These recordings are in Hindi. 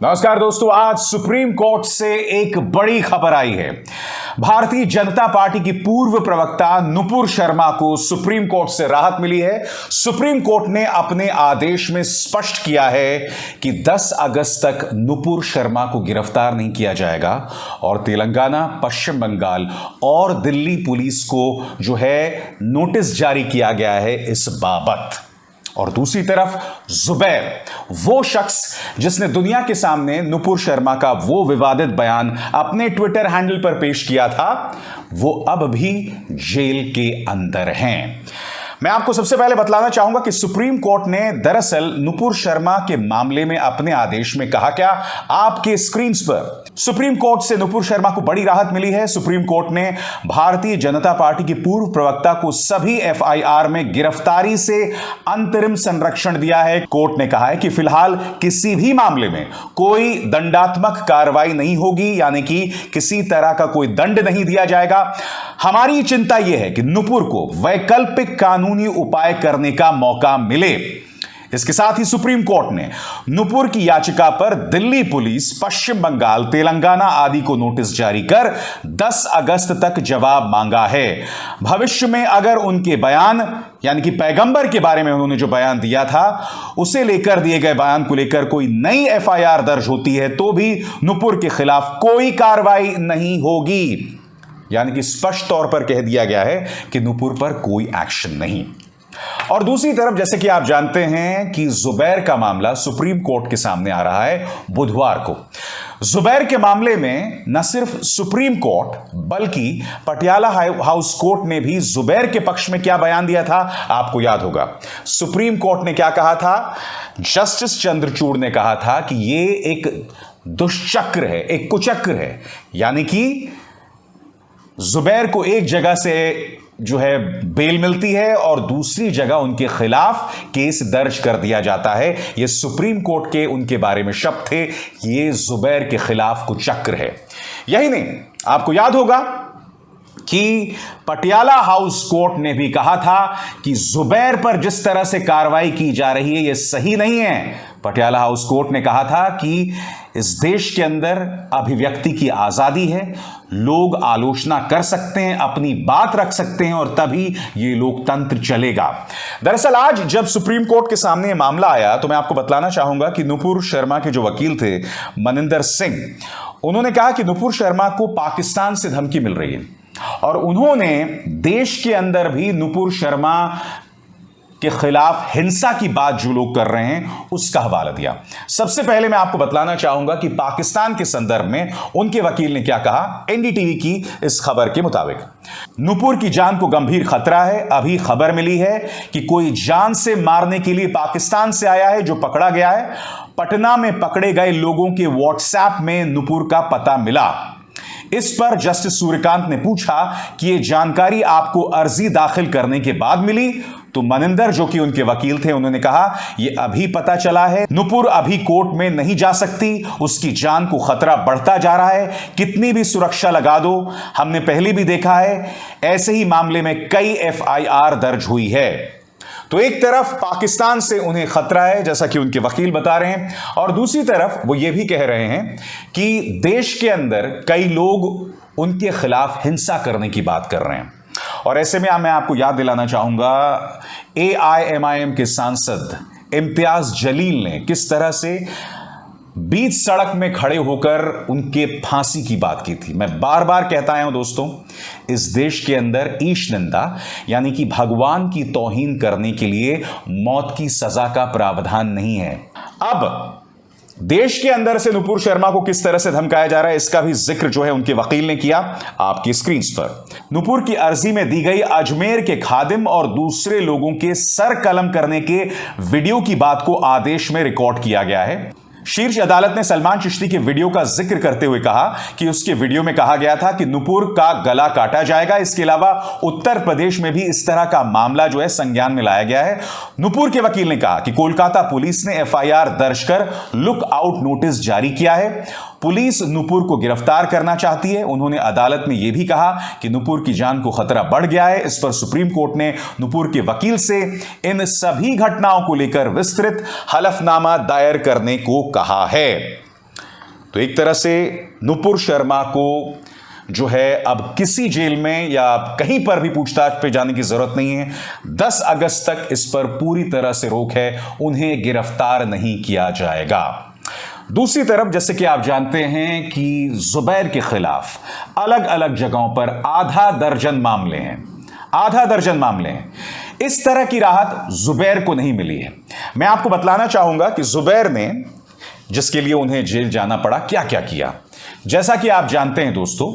नमस्कार दोस्तों, आज सुप्रीम कोर्ट से एक बड़ी खबर आई है। भारतीय जनता पार्टी की पूर्व प्रवक्ता नुपुर शर्मा को सुप्रीम कोर्ट से राहत मिली है। सुप्रीम कोर्ट ने अपने आदेश में स्पष्ट किया है कि 10 अगस्त तक नुपुर शर्मा को गिरफ्तार नहीं किया जाएगा और तेलंगाना, पश्चिम बंगाल और दिल्ली पुलिस को जो है नोटिस जारी किया गया है इस बाबत। और दूसरी तरफ जुबैर, वो शख्स जिसने दुनिया के सामने नुपुर शर्मा का वो विवादित बयान अपने ट्विटर हैंडल पर पेश किया था, वो अब भी जेल के अंदर हैं। मैं आपको सबसे पहले बतलाना चाहूंगा कि सुप्रीम कोर्ट ने दरअसल नुपुर शर्मा के मामले में अपने आदेश में कहा क्या, आपके स्क्रीन पर सुप्रीम कोर्ट से नुपुर शर्मा को बड़ी राहत मिली है। सुप्रीम कोर्ट ने भारतीय जनता पार्टी की पूर्व प्रवक्ता को सभी एफआईआर में गिरफ्तारी से अंतरिम संरक्षण दिया है। कोर्ट ने कहा है कि फिलहाल किसी भी मामले में कोई दंडात्मक कार्रवाई नहीं होगी, यानी कि किसी तरह का कोई दंड नहीं दिया जाएगा। हमारी चिंता यह है कि नुपुर को वैकल्पिक कानूनी उपाय करने का मौका मिले। इसके साथ ही सुप्रीम कोर्ट ने नुपुर की याचिका पर दिल्ली पुलिस, पश्चिम बंगाल, तेलंगाना आदि को नोटिस जारी कर 10 अगस्त तक जवाब मांगा है। भविष्य में अगर उनके बयान, यानी कि पैगंबर के बारे में उन्होंने जो बयान दिया था, उसे लेकर दिए गए बयान को लेकर कोई नई एफआईआर दर्ज होती है तो भी नुपुर के खिलाफ कोई कार्रवाई नहीं होगी। यानी कि स्पष्ट तौर पर कह दिया गया है कि नुपुर पर कोई एक्शन नहीं। और दूसरी तरफ जैसे कि आप जानते हैं कि जुबैर का मामला सुप्रीम कोर्ट के सामने आ रहा है बुधवार को। जुबैर के मामले में न सिर्फ सुप्रीम कोर्ट बल्कि पटियाला हाउस कोर्ट ने भी जुबैर के पक्ष में क्या बयान दिया था, आपको याद होगा। सुप्रीम कोर्ट ने क्या कहा था, जस्टिस चंद्रचूड़ ने कहा था कि यह एक दुष्चक्र है, एक कुचक्र है। यानी कि जुबैर को एक जगह से जो है बेल मिलती है और दूसरी जगह उनके खिलाफ केस दर्ज कर दिया जाता है। यह सुप्रीम कोर्ट के उनके बारे में शब्द थे, यह जुबैर के खिलाफ कुचक्र है। यही नहीं, आपको याद होगा कि पटियाला हाउस कोर्ट ने भी कहा था कि जुबैर पर जिस तरह से कार्रवाई की जा रही है यह सही नहीं है। पटियाला हाउस कोर्ट ने कहा था कि इस देश के अंदर अभिव्यक्ति की आजादी है, लोग आलोचना कर सकते हैं, अपनी बात रख सकते हैं और तभी यह लोकतंत्र चलेगा। दरअसल आज जब सुप्रीम कोर्ट के सामने यह मामला आया तो मैं आपको बतलाना चाहूंगा कि नुपुर शर्मा के जो वकील थे मनिंदर सिंह, उन्होंने कहा कि नुपुर शर्मा को पाकिस्तान से धमकी मिल रही है और उन्होंने देश के अंदर भी नुपुर शर्मा के खिलाफ हिंसा की बात जो लोग कर रहे हैं उसका हवाला दिया। सबसे पहले मैं आपको बतलाना चाहूंगा कि पाकिस्तान के संदर्भ में उनके वकील ने क्या कहा। एनडीटीवी की इस खबर के मुताबिक नुपुर की जान को गंभीर खतरा है। अभी खबर मिली है कि कोई जान से मारने के लिए पाकिस्तान से आया है जो पकड़ा गया है। पटना में पकड़े गए लोगों के व्हाट्सएप में नुपुर का पता मिला। इस पर जस्टिस सूर्यकांत ने पूछा कि यह जानकारी आपको अर्जी दाखिल करने के बाद मिली, तो मनिंदर जो कि उनके वकील थे उन्होंने कहा यह अभी पता चला है, नुपुर अभी कोर्ट में नहीं जा सकती, उसकी जान को खतरा बढ़ता जा रहा है, कितनी भी सुरक्षा लगा दो। हमने पहले भी देखा है ऐसे ही मामले में कई एफआईआर दर्ज हुई है। तो एक तरफ पाकिस्तान से उन्हें खतरा है जैसा कि उनके वकील बता रहे हैं, और दूसरी तरफ वो ये भी कह रहे हैं कि देश के अंदर कई लोग उनके खिलाफ हिंसा करने की बात कर रहे हैं। और ऐसे में मैं आपको याद दिलाना चाहूंगा एआईएमआईएम के सांसद इम्तियाज जलील ने किस तरह से बीच सड़क में खड़े होकर उनके फांसी की बात की थी। मैं बार बार कहता आया हूं दोस्तों, इस देश के अंदर ईश निंदा यानी कि भगवान की तौहीन करने के लिए मौत की सजा का प्रावधान नहीं है। अब देश के अंदर से नुपुर शर्मा को किस तरह से धमकाया जा रहा है इसका भी जिक्र जो है उनके वकील ने किया आपकी स्क्रीन पर। नुपुर की अर्जी में दी गई अजमेर के खादिम और दूसरे लोगों के सर कलम करने के वीडियो की बात को आदेश में रिकॉर्ड किया गया है। शीर्ष अदालत ने सलमान चिश्ती के वीडियो का जिक्र करते हुए कहा कि उसके वीडियो में कहा गया था कि नुपुर का गला काटा जाएगा। इसके अलावा उत्तर प्रदेश में भी इस तरह का मामला जो है संज्ञान में लाया गया है। नुपुर के वकील ने कहा कि कोलकाता पुलिस ने एफआईआर दर्ज कर लुक आउट नोटिस जारी किया है। पुलिस नुपुर को गिरफ्तार करना चाहती है। उन्होंने अदालत में यह भी कहा कि नुपुर की जान को खतरा बढ़ गया है। इस पर सुप्रीम कोर्ट ने नुपुर के वकील से इन सभी घटनाओं को लेकर विस्तृत हलफनामा दायर करने को कहा है। तो एक तरह से नुपुर शर्मा को जो है अब किसी जेल में या कहीं पर भी पूछताछ पे जाने की जरूरत नहीं है। 10 अगस्त तक इस पर पूरी तरह से रोक है, उन्हें गिरफ्तार नहीं किया जाएगा। दूसरी तरफ जैसे कि आप जानते हैं कि जुबैर के खिलाफ अलग अलग जगहों पर आधा दर्जन मामले हैं। इस तरह की राहत जुबैर को नहीं मिली है। मैं आपको बतलाना चाहूंगा कि जुबैर ने, जिसके लिए उन्हें जेल जाना पड़ा, क्या क्या किया। जैसा कि आप जानते हैं दोस्तों,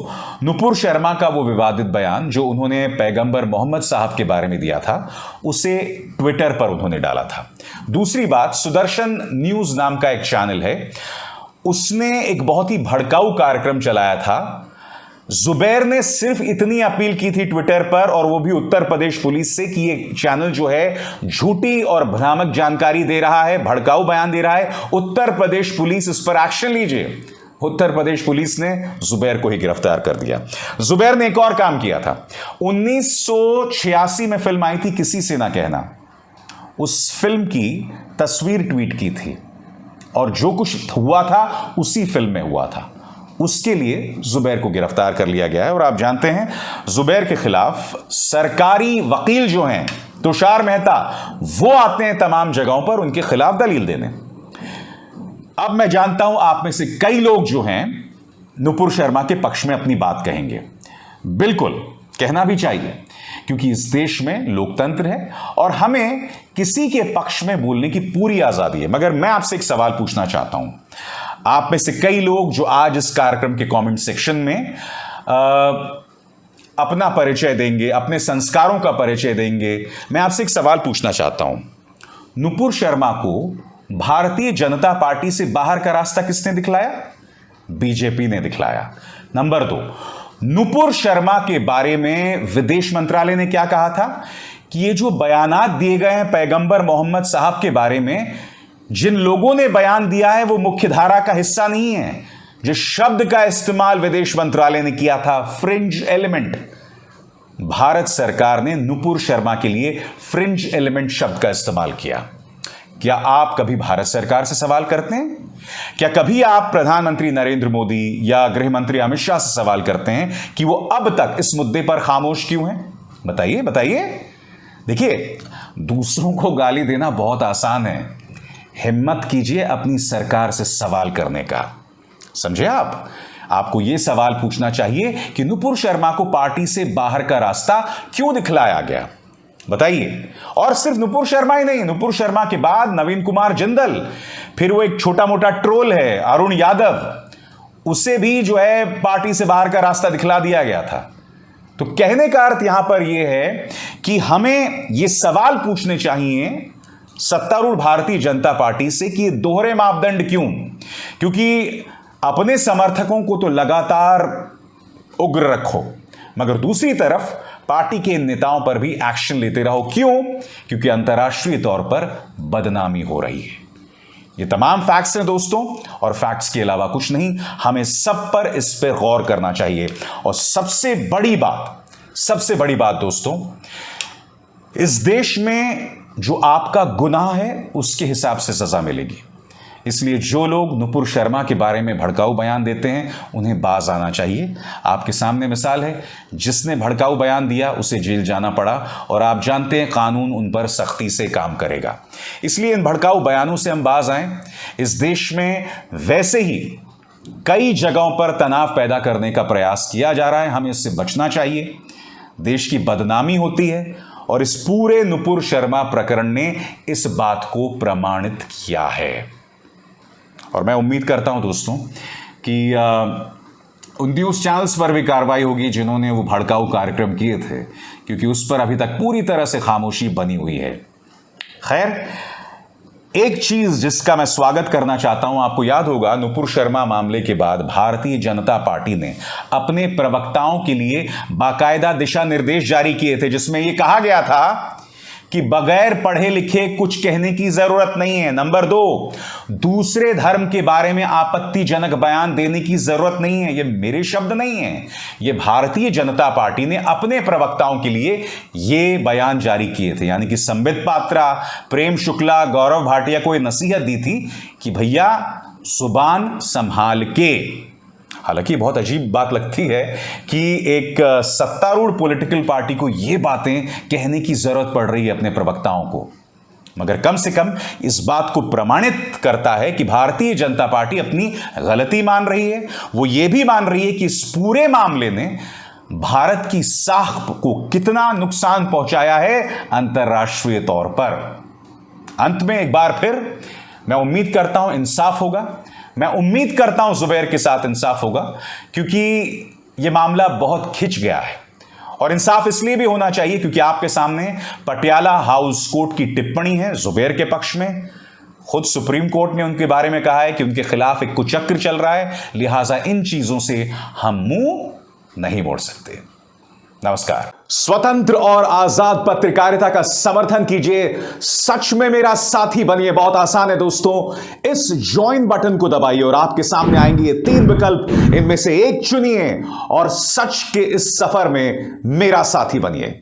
नुपुर शर्मा का वो विवादित बयान जो उन्होंने पैगंबर मोहम्मद साहब के बारे में दिया था, उसे ट्विटर पर उन्होंने डाला था। दूसरी बात, सुदर्शन न्यूज नाम का एक चैनल है, उसने एक बहुत ही भड़काऊ कार्यक्रम चलाया था। जुबैर ने सिर्फ इतनी अपील की थी ट्विटर पर, और वो भी उत्तर प्रदेश पुलिस से, कि ये चैनल जो है झूठी और भ्रामक जानकारी दे रहा है, भड़काऊ बयान दे रहा है, उत्तर प्रदेश पुलिस इस पर एक्शन लीजिए। उत्तर प्रदेश पुलिस ने जुबैर को ही गिरफ्तार कर दिया। जुबैर ने एक और काम किया था। 1986 में फिल्म आई थी किसी से ना कहना, उस फिल्म की तस्वीर ट्वीट की थी, और जो कुछ हुआ था उसी फिल्म में हुआ था। उसके लिए जुबैर को गिरफ्तार कर लिया गया है। और आप जानते हैं, जुबैर के खिलाफ सरकारी वकील जो हैं, तुषार मेहता, वो आते हैं तमाम जगहों पर उनके खिलाफ दलील देने। अब मैं जानता हूं आप में से कई लोग जो हैं नुपुर शर्मा के पक्ष में अपनी बात कहेंगे। बिल्कुल, कहना भी चाहिए, क्योंकि इस देश में लोकतंत्र है और हमें किसी के पक्ष में बोलने की पूरी आजादी है। मगर मैं आपसे एक सवाल पूछना चाहता हूं। आप में से कई लोग जो आज इस कार्यक्रम के कमेंट सेक्शन में अपना परिचय देंगे, अपने संस्कारों का परिचय देंगे, मैं आपसे एक सवाल पूछना चाहता हूं। नुपुर शर्मा को भारतीय जनता पार्टी से बाहर का रास्ता किसने दिखलाया? बीजेपी ने दिखलाया। नंबर 2, नुपुर शर्मा के बारे में विदेश मंत्रालय ने क्या कहा था कि ये जो बयानात दिए गए हैं पैगंबर मोहम्मद साहब के बारे में, जिन लोगों ने बयान दिया है वो मुख्यधारा का हिस्सा नहीं है। जिस शब्द का इस्तेमाल विदेश मंत्रालय ने किया था, फ्रिंज एलिमेंट, भारत सरकार ने नुपुर शर्मा के लिए फ्रिंज एलिमेंट शब्द का इस्तेमाल किया। क्या आप कभी भारत सरकार से सवाल करते हैं? क्या कभी आप प्रधानमंत्री नरेंद्र मोदी या गृह मंत्री अमित शाह से सवाल करते हैं कि वो अब तक इस मुद्दे पर खामोश क्यों हैं? बताइए बताइए। देखिए, दूसरों को गाली देना बहुत आसान है, हिम्मत कीजिए अपनी सरकार से सवाल करने का। समझे आप? आपको यह सवाल पूछना चाहिए कि नुपुर शर्मा को पार्टी से बाहर का रास्ता क्यों दिखलाया गया, बताइए। और सिर्फ नुपुर शर्मा ही नहीं, नुपुर शर्मा के बाद नवीन कुमार जिंदल, फिर वो एक छोटा मोटा ट्रोल है अरुण यादव, उसे भी जो है पार्टी से बाहर का रास्ता दिखला दिया गया था। तो कहने का अर्थ यहां पर यह है कि हमें यह सवाल पूछने चाहिए सत्तारूढ़ भारतीय जनता पार्टी से कि दोहरे मापदंड क्यों? क्योंकि अपने समर्थकों को तो लगातार उग्र रखो, मगर दूसरी तरफ पार्टी के नेताओं पर भी एक्शन लेते रहो। क्यों? क्योंकि अंतर्राष्ट्रीय तौर पर बदनामी हो रही है। ये तमाम फैक्ट्स हैं दोस्तों, और फैक्ट्स के अलावा कुछ नहीं। हमें सब पर इस पर गौर करना चाहिए। और सबसे बड़ी बात दोस्तों, इस देश में जो आपका गुनाह है उसके हिसाब से सजा मिलेगी। इसलिए जो लोग नुपुर शर्मा के बारे में भड़काऊ बयान देते हैं उन्हें बाज आना चाहिए। आपके सामने मिसाल है, जिसने भड़काऊ बयान दिया उसे जेल जाना पड़ा, और आप जानते हैं कानून उन पर सख्ती से काम करेगा। इसलिए इन भड़काऊ बयानों से हम बाज आएं। इस देश में वैसे ही कई जगहों पर तनाव पैदा करने का प्रयास किया जा रहा है, हमें इससे बचना चाहिए। देश की बदनामी होती है, और इस पूरे नुपुर शर्मा प्रकरण ने इस बात को प्रमाणित किया है। और मैं उम्मीद करता हूं दोस्तों कि उन न्यूज़ चैनल्स पर भी कार्रवाई होगी जिन्होंने वो भड़काऊ कार्यक्रम किए थे, क्योंकि उस पर अभी तक पूरी तरह से खामोशी बनी हुई है। खैर, एक चीज जिसका मैं स्वागत करना चाहता हूं, आपको याद होगा नुपुर शर्मा मामले के बाद भारतीय जनता पार्टी ने अपने प्रवक्ताओं के लिए बाकायदा दिशा निर्देश जारी किए थे, जिसमें यह कहा गया था कि बगैर पढ़े लिखे कुछ कहने की जरूरत नहीं है। नंबर 2, दूसरे धर्म के बारे में आपत्तिजनक बयान देने की जरूरत नहीं है। ये मेरे शब्द नहीं है, ये भारतीय जनता पार्टी ने अपने प्रवक्ताओं के लिए ये बयान जारी किए थे। यानी कि संबित पात्रा, प्रेम शुक्ला, गौरव भाटिया को ये नसीहत दी थी कि भैया जुबान संभाल के। हालांकि बहुत अजीब बात लगती है कि एक सत्तारूढ़ पॉलिटिकल पार्टी को यह बातें कहने की जरूरत पड़ रही है अपने प्रवक्ताओं को, मगर कम से कम इस बात को प्रमाणित करता है कि भारतीय जनता पार्टी अपनी गलती मान रही है। वो ये भी मान रही है कि इस पूरे मामले ने भारत की साख को कितना नुकसान पहुंचाया है अंतर्राष्ट्रीय तौर पर। अंत में एक बार फिर मैं उम्मीद करता हूं इंसाफ होगा, मैं उम्मीद करता हूं जुबैर के साथ इंसाफ होगा, क्योंकि यह मामला बहुत खिंच गया है। और इंसाफ इसलिए भी होना चाहिए क्योंकि आपके सामने पटियाला हाउस कोर्ट की टिप्पणी है जुबैर के पक्ष में। खुद सुप्रीम कोर्ट ने उनके बारे में कहा है कि उनके खिलाफ एक कुचक्र चल रहा है, लिहाजा इन चीजों से हम मुंह नहीं मोड़ सकते। नमस्कार। स्वतंत्र और आजाद पत्रकारिता का समर्थन कीजिए, सच में मेरा साथी बनिए। बहुत आसान है दोस्तों, इस ज्वाइन बटन को दबाइए और आपके सामने आएंगे ये 3 विकल्प, इनमें से एक चुनिए और सच के इस सफर में मेरा साथी बनिए।